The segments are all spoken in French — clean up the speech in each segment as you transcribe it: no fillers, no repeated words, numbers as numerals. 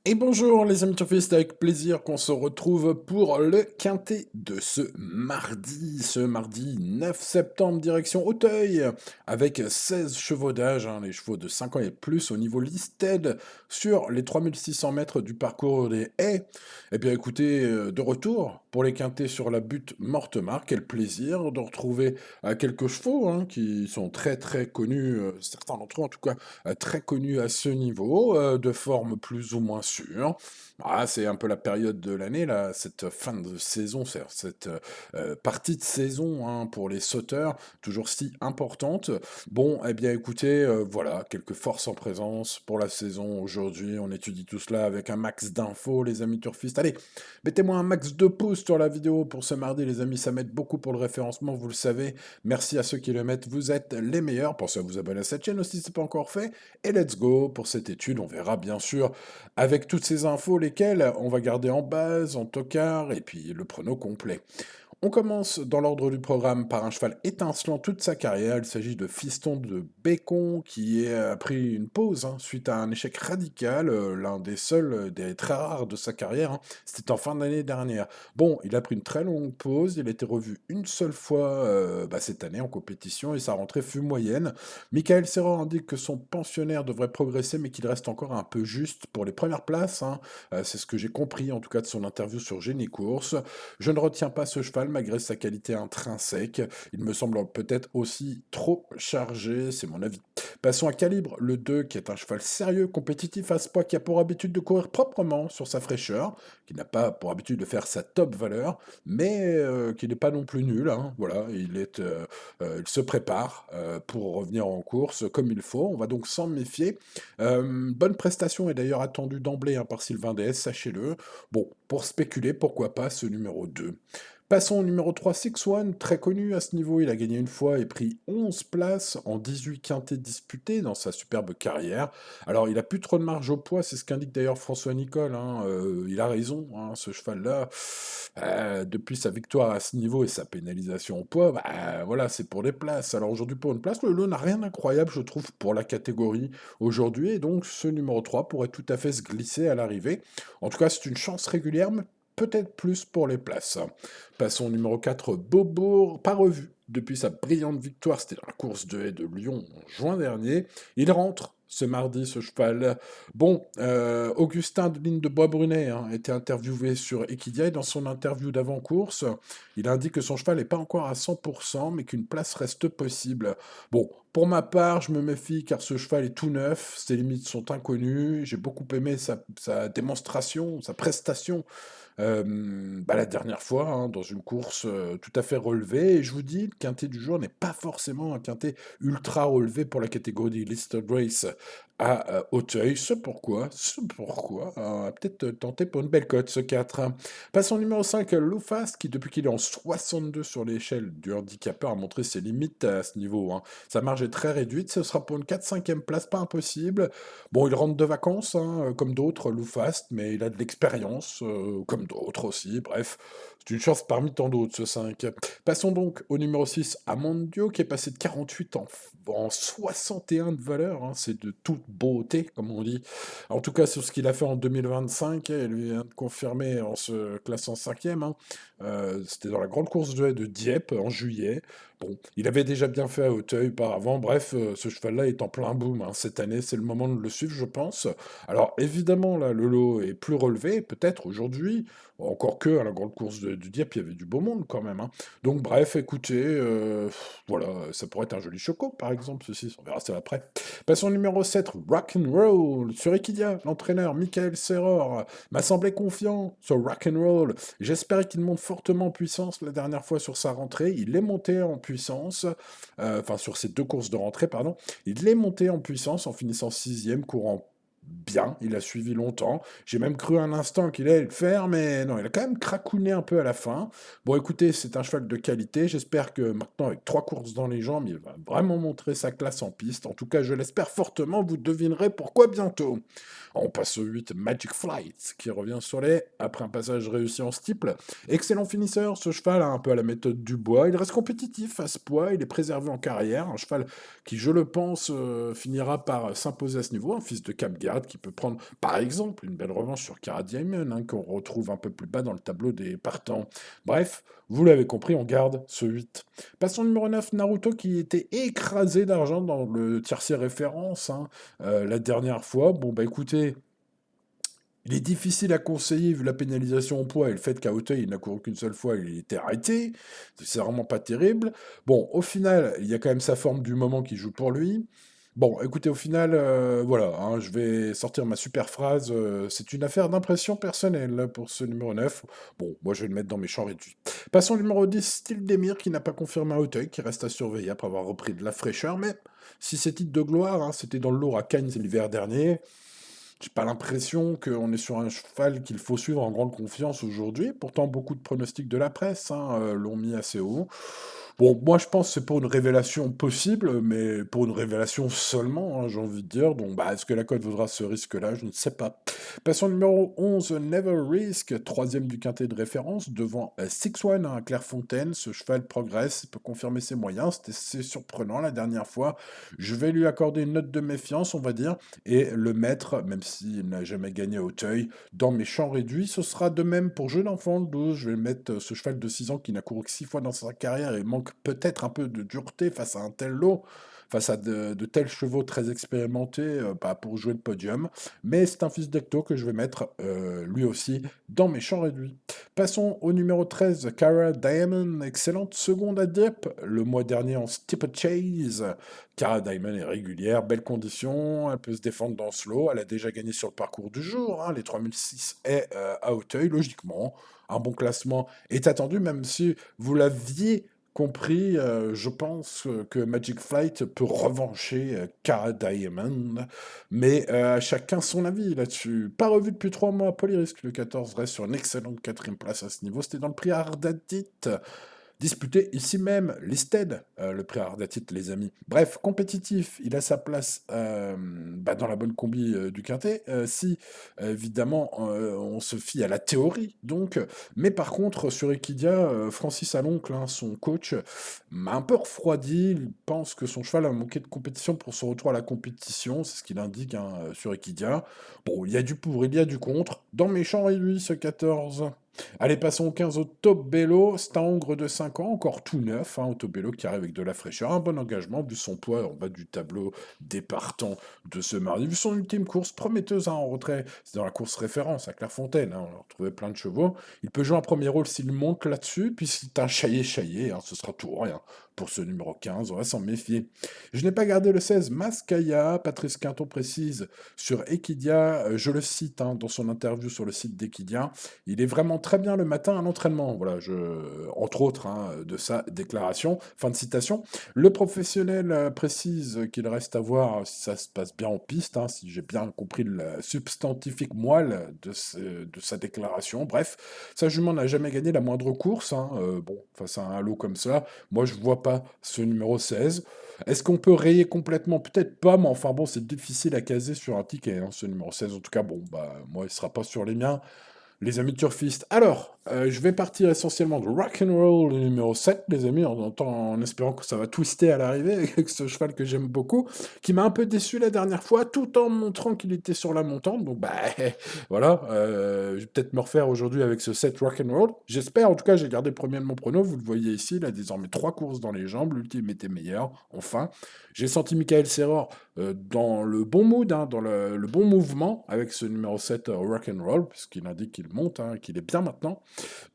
Et bonjour les amis turfistes, avec plaisir qu'on se retrouve pour le quintet de ce mardi 9 septembre, direction Auteuil, avec 16 chevaux d'âge, hein, les chevaux de 5 ans et plus au niveau listed sur les 3600 mètres du parcours des haies. Eh bien écoutez, de retour pour les quintets sur la butte Mortemart, quel plaisir de retrouver quelques chevaux hein, qui sont très très connus, certains d'entre eux en tout cas très connus à ce niveau, de forme plus ou moins sûre. Ah, c'est un peu la période de l'année, là, cette fin de saison, cette partie de saison hein, pour les sauteurs, toujours si importante. Bon, eh bien écoutez, voilà, quelques forces en présence pour la saison aujourd'hui. On étudie tout cela avec un max d'infos, les amis turfistes. Allez, mettez-moi un max de pouces sur la vidéo pour ce mardi, les amis, ça m'aide beaucoup pour le référencement, vous le savez. Merci à ceux qui le mettent, vous êtes les meilleurs. Pensez à vous abonner à cette chaîne aussi si ce n'est pas encore fait. Et let's go pour cette étude. On verra bien sûr avec toutes ces infos lesquelles on va garder en base, en tocard et puis le prono complet. On commence dans l'ordre du programme par un cheval étincelant toute sa carrière. Il s'agit de Fiston de Bécon qui a pris une pause hein, suite à un échec radical, l'un des seuls, des très rares de sa carrière. Hein. C'était en fin d'année dernière. Bon, il a pris une très longue pause. Il a été revu une seule fois cette année en compétition et sa rentrée fut moyenne. Michael Serra indique que son pensionnaire devrait progresser mais qu'il reste encore un peu juste pour les premières places. Hein. C'est ce que j'ai compris en tout cas de son interview sur Génie Course. Je ne retiens pas ce cheval malgré sa qualité intrinsèque. Il me semble peut-être aussi trop chargé, c'est mon avis. Passons à Calibre, le 2, qui est un cheval sérieux, compétitif à ce poids, qui a pour habitude de courir proprement sur sa fraîcheur, qui n'a pas pour habitude de faire sa top valeur, mais qui n'est pas non plus nul. Hein. Voilà, il se prépare pour revenir en course comme il faut. On va donc s'en méfier. Bonne prestation est d'ailleurs attendue d'emblée hein, par Sylvain DS, sachez-le. Bon, pour spéculer, pourquoi pas ce numéro 2. Passons au numéro 3, Six One, très connu à ce niveau. Il a gagné une fois et pris 11 places en 18 quintés disputés dans sa superbe carrière. Alors, il a plus trop de marge au poids, c'est ce qu'indique d'ailleurs François Nicole. Hein. Il a raison, hein, ce cheval-là. Depuis sa victoire à ce niveau et sa pénalisation au poids, bah, voilà, c'est pour des places. Alors aujourd'hui, pour une place, le lot n'a rien d'incroyable, je trouve, pour la catégorie aujourd'hui. Et donc, ce numéro 3 pourrait tout à fait se glisser à l'arrivée. En tout cas, c'est une chance régulière, mais peut-être plus pour les places. Passons au numéro 4, Beaubourg, pas revu. Depuis sa brillante victoire, c'était dans la course de haie de Lyon en juin dernier. Il rentre ce mardi, ce cheval. Bon, Augustin de Ligne de Bois-Brunet hein, a été interviewé sur Equidia et dans son interview d'avant-course, il indique que son cheval n'est pas encore à 100%, mais qu'une place reste possible. Bon, pour ma part, je me méfie car ce cheval est tout neuf, ses limites sont inconnues. J'ai beaucoup aimé sa démonstration, sa prestation la dernière fois hein, dans une course tout à fait relevée. Et je vous dis, le quintet du jour n'est pas forcément un quintet ultra relevé pour la catégorie Listed Race à Auteuil. Ce pourquoi, on va peut-être tenter pour une belle cote ce 4. Passons au numéro 5, Loufast, qui depuis qu'il est en 62 sur l'échelle du handicapeur a montré ses limites à ce niveau. Hein. Sa marge est très réduite, ce sera pour une 4-5e place, pas impossible. Bon, il rentre de vacances, hein, comme d'autres, Loufast, mais il a de l'expérience, comme d'autres aussi. Bref, c'est une chance parmi tant d'autres, ce 5. Passons donc au numéro 6, Amandio, qui est passé de 48 en 61 de valeur. Hein, c'est de toute beauté, comme on dit. En tout cas, sur ce qu'il a fait en 2025, il vient de confirmer en se classant 5e. Hein. C'était dans la grande course de haie de Dieppe en juillet. Bon, il avait déjà bien fait à Auteuil auparavant. Bref, ce cheval-là est en plein boom. Hein. Cette année, c'est le moment de le suivre, je pense. Alors, évidemment, là, le lot est plus relevé, peut-être aujourd'hui. Encore que, à la grande course de Dieppe, il y avait du beau monde quand même. Hein. Donc, bref, écoutez, voilà, ça pourrait être un joli choco, par exemple, ceci. On verra ça après. Passons au numéro 7, Rock'n'Roll. Sur Equidia, l'entraîneur Michael Serror m'a semblé confiant sur Rock'n'Roll. J'espérais qu'il monte fortement en puissance la dernière fois sur sa rentrée. Il est monté en puissance, enfin sur ses deux courses de rentrée, pardon. Il est monté en puissance en finissant 6e, courant bien, il a suivi longtemps. J'ai même cru un instant qu'il allait le faire, mais non, il a quand même cracouné un peu à la fin. Bon, écoutez, c'est un cheval de qualité. J'espère que maintenant, avec 3 courses dans les jambes, il va vraiment montrer sa classe en piste. En tout cas, je l'espère fortement. Vous devinerez pourquoi bientôt. On passe au 8, Magic Flight, qui revient sur les après un passage réussi en steeple. Excellent finisseur, ce cheval, hein, un peu à la méthode du bois. Il reste compétitif à ce poids, il est préservé en carrière. Un cheval qui, je le pense, finira par s'imposer à ce niveau, un fils de Cap garde qui peut prendre, par exemple, une belle revanche sur Cara Diamond, hein, qu'on retrouve un peu plus bas dans le tableau des partants. Bref, vous l'avez compris, on garde ce 8. Passons au numéro 9, Naruto, qui était écrasé d'argent dans le tiercé référence, hein, la dernière fois. Bon, bah écoutez, il est difficile à conseiller vu la pénalisation au poids et le fait qu'à Auteuil, il n'a couru qu'une seule fois, il était arrêté. C'est vraiment pas terrible. Bon, au final, il y a quand même sa forme du moment qui joue pour lui. Bon, écoutez, au final, voilà, hein, je vais sortir ma super phrase. C'est une affaire d'impression personnelle là, pour ce numéro 9. Bon, moi je vais le mettre dans mes champs réduits. Passons au numéro 10, Style Demir, qui n'a pas confirmé à Auteuil, qui reste à surveiller après avoir repris de la fraîcheur. Mais si ces titres de gloire, hein, c'était dans le lourd à Cannes l'hiver dernier, j'ai pas l'impression qu'on est sur un cheval qu'il faut suivre en grande confiance aujourd'hui. Pourtant, beaucoup de pronostics de la presse, hein, l'ont mis assez haut. Bon, moi je pense que c'est pour une révélation possible, mais pour une révélation seulement, hein, j'ai envie de dire. Donc, bah, est-ce que la cote vaudra ce risque-là? Je ne sais pas. Passons au numéro 11, Never Risk, troisième du quintet de référence, devant Six One à Clairefontaine. Ce cheval progresse, il peut confirmer ses moyens. C'était assez surprenant la dernière fois. Je vais lui accorder une note de méfiance, on va dire, et le mettre, même s'il n'a jamais gagné à Auteuil, dans mes champs réduits. Ce sera de même pour Jeu d'enfant, le 12. Je vais mettre ce cheval de 6 ans qui n'a couru que 6 fois dans sa carrière et manque peut-être un peu de dureté face à un tel lot, face à de tels chevaux très expérimentés bah, pour jouer le podium. Mais c'est un fils d'Ecto que je vais mettre lui aussi dans mes champs réduits. Passons au numéro 13, Cara Diamond, excellente seconde à Dieppe, le mois dernier en steeplechase. Cara Diamond est régulière, belle condition, elle peut se défendre dans ce lot, elle a déjà gagné sur le parcours du jour, hein, les 3006 et à Auteuil, logiquement. Un bon classement est attendu, même si vous l'aviez compris, je pense que Magic Flight peut revancher Cara Diamond, mais chacun son avis là-dessus. Pas revu depuis 3 mois, Polyrisque, le 14 reste sur une excellente quatrième place à ce niveau, c'était dans le prix Ardadit. Disputé ici même, listed, le prix Ardatit, les amis. Bref, compétitif, il a sa place bah, dans la bonne combi du Quintet, si évidemment on se fie à la théorie, donc. Mais par contre, sur Equidia, Francis Aloncle, hein, son coach, m'a un peu refroidi. Il pense que son cheval a manqué de compétition pour son retour à la compétition, c'est ce qu'il indique hein, sur Equidia. Bon, il y a du pour, il y a du contre. Dans mes champs réduits, ce 14. Allez, passons au 15 au Top Bello. C'est un Hongre de 5 ans, encore tout neuf. Hein, au Top Bello qui arrive avec de la fraîcheur. Un bon engagement, vu son poids en bas du tableau des partants de ce mardi. Vu son ultime course prometteuse hein, en retrait. C'est dans la course référence à Clairefontaine. Hein, on a retrouvé plein de chevaux. Il peut jouer un premier rôle s'il monte là-dessus. Puis c'est un chaillé. Hein, ce sera tout ou rien pour ce numéro 15. On va s'en méfier. Je n'ai pas gardé le 16 Mascaya. Patrice Quinton précise sur Equidia. Je le cite hein, dans son interview sur le site d'Equidia. Il est vraiment très bien le matin à l'entraînement. Voilà, entre autres, hein, de sa déclaration. Fin de citation. Le professionnel précise qu'il reste à voir si ça se passe bien en piste, hein, si j'ai bien compris le substantifique moelle de sa déclaration. Bref, sa jument n'a jamais gagné la moindre course. Hein, bon, face à un lot comme ça, moi je vois pas ce numéro 16. Est-ce qu'on peut rayer complètement? Peut-être pas, mais enfin bon, c'est difficile à caser sur un ticket, hein, ce numéro 16. En tout cas, bon, bah moi il sera pas sur les miens. Les amis turfistes. Alors, je vais partir essentiellement de Rock'n'Roll numéro 7, les amis, en espérant que ça va twister à l'arrivée avec ce cheval que j'aime beaucoup, qui m'a un peu déçu la dernière fois, tout en montrant qu'il était sur la montante. Donc, bah, voilà, je vais peut-être me refaire aujourd'hui avec ce 7 Rock'n'Roll. J'espère, en tout cas, j'ai gardé le premier de mon prono, vous le voyez ici, il a désormais 3 courses dans les jambes, l'ultime était meilleur, enfin. J'ai senti Michael Serror dans le bon mood, hein, dans le bon mouvement, avec ce numéro 7 Rock'n'Roll, puisqu'il indique qu'il monte, hein, qu'il est bien maintenant.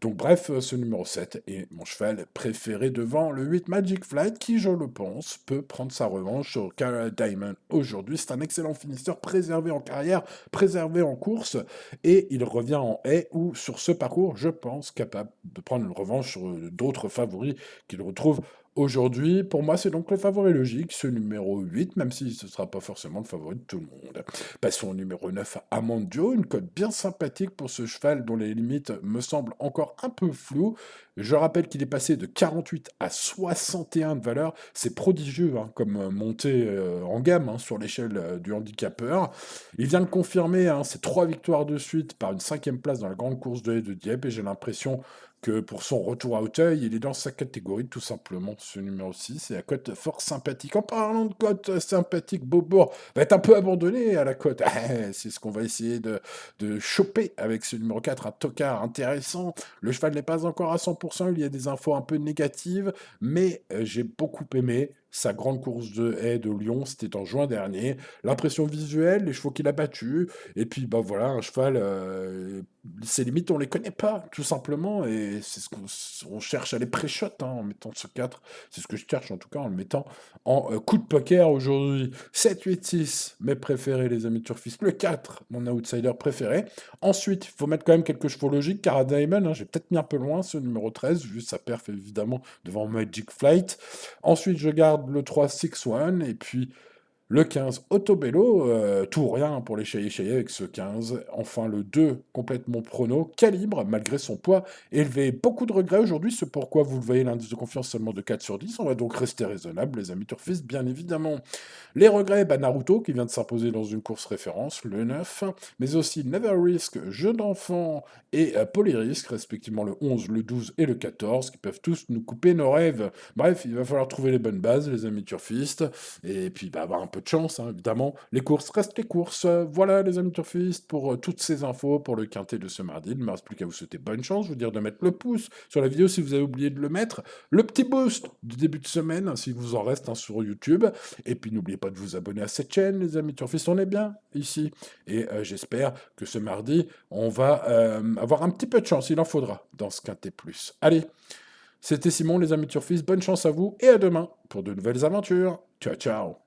Donc bref, ce numéro 7 est mon cheval préféré devant le 8 Magic Flight, qui, je le pense, peut prendre sa revanche sur Cara Diamond aujourd'hui. C'est un excellent finisseur, préservé en carrière, préservé en course, et il revient en haie, où sur ce parcours, je pense, capable de prendre une revanche sur d'autres favoris qu'il retrouve aujourd'hui. Pour moi, c'est donc le favori logique, ce numéro 8, même si ce ne sera pas forcément le favori de tout le monde. Passons au numéro 9, Amandio, une cote bien sympathique pour ce cheval dont les limites me semblent encore un peu floues. Je rappelle qu'il est passé de 48 à 61 de valeur. C'est prodigieux hein, comme montée en gamme hein, sur l'échelle du handicapeur. Il vient de confirmer hein, ses 3 victoires de suite par une 5e place dans la grande course de haie de Dieppe et j'ai l'impression que pour son retour à Auteuil, il est dans sa catégorie tout simplement, ce numéro 6, c'est la cote fort sympathique. En parlant de cote sympathique, Beaubourg va être un peu abandonné à la cote. C'est ce qu'on va essayer de choper avec ce numéro 4, un tocard intéressant. Le cheval n'est pas encore à 100%, il y a des infos un peu négatives, mais j'ai beaucoup aimé sa grande course de haie de Lyon, c'était en juin dernier. L'impression visuelle, les chevaux qu'il a battus, et puis bah voilà, un cheval, ses limites, on les connaît pas, tout simplement, et c'est ce qu'on cherche à les pré-shot en mettant ce 4. C'est ce que je cherche en tout cas en le mettant en coup de poker aujourd'hui. 7, 8, 6, mes préférés, les amis turfistes. Le 4, mon outsider préféré. Ensuite, il faut mettre quand même quelques chevaux logiques. Cara Diamond, hein, j'ai peut-être mis un peu loin ce numéro 13, vu sa perf évidemment devant Magic Flight. Ensuite, je garde le 3, 6, 1, et puis le 15, Autobello, tout ou rien pour les Chaillé avec ce 15. Enfin, le 2, complètement prono, Calibre, malgré son poids élevé. Beaucoup de regrets aujourd'hui, c'est pourquoi vous le voyez, l'indice de confiance seulement de 4 sur 10. On va donc rester raisonnable, les amis turfistes, bien évidemment. Les regrets, bah Naruto, qui vient de s'imposer dans une course référence, le 9, mais aussi Never Risk, Jeu d'enfant, et Polyrisk, respectivement le 11, le 12 et le 14, qui peuvent tous nous couper nos rêves. Bref, il va falloir trouver les bonnes bases, les amis turfistes, et puis bah, avoir un peu de chance, hein, évidemment. Les courses restent les courses. Voilà, les amis turfistes, pour toutes ces infos pour le quintet de ce mardi. Il ne me reste plus qu'à vous souhaiter bonne chance, vous dire de mettre le pouce sur la vidéo si vous avez oublié de le mettre, le petit boost du début de semaine, s'il vous en reste un sur YouTube, et puis n'oubliez pas de vous abonner à cette chaîne, les amis turfistes, on est bien ici. Et j'espère que ce mardi, on va avoir un petit peu de chance, il en faudra dans ce quintet plus. Allez, c'était Simon, les amis turfistes, bonne chance à vous et à demain pour de nouvelles aventures. Ciao, ciao.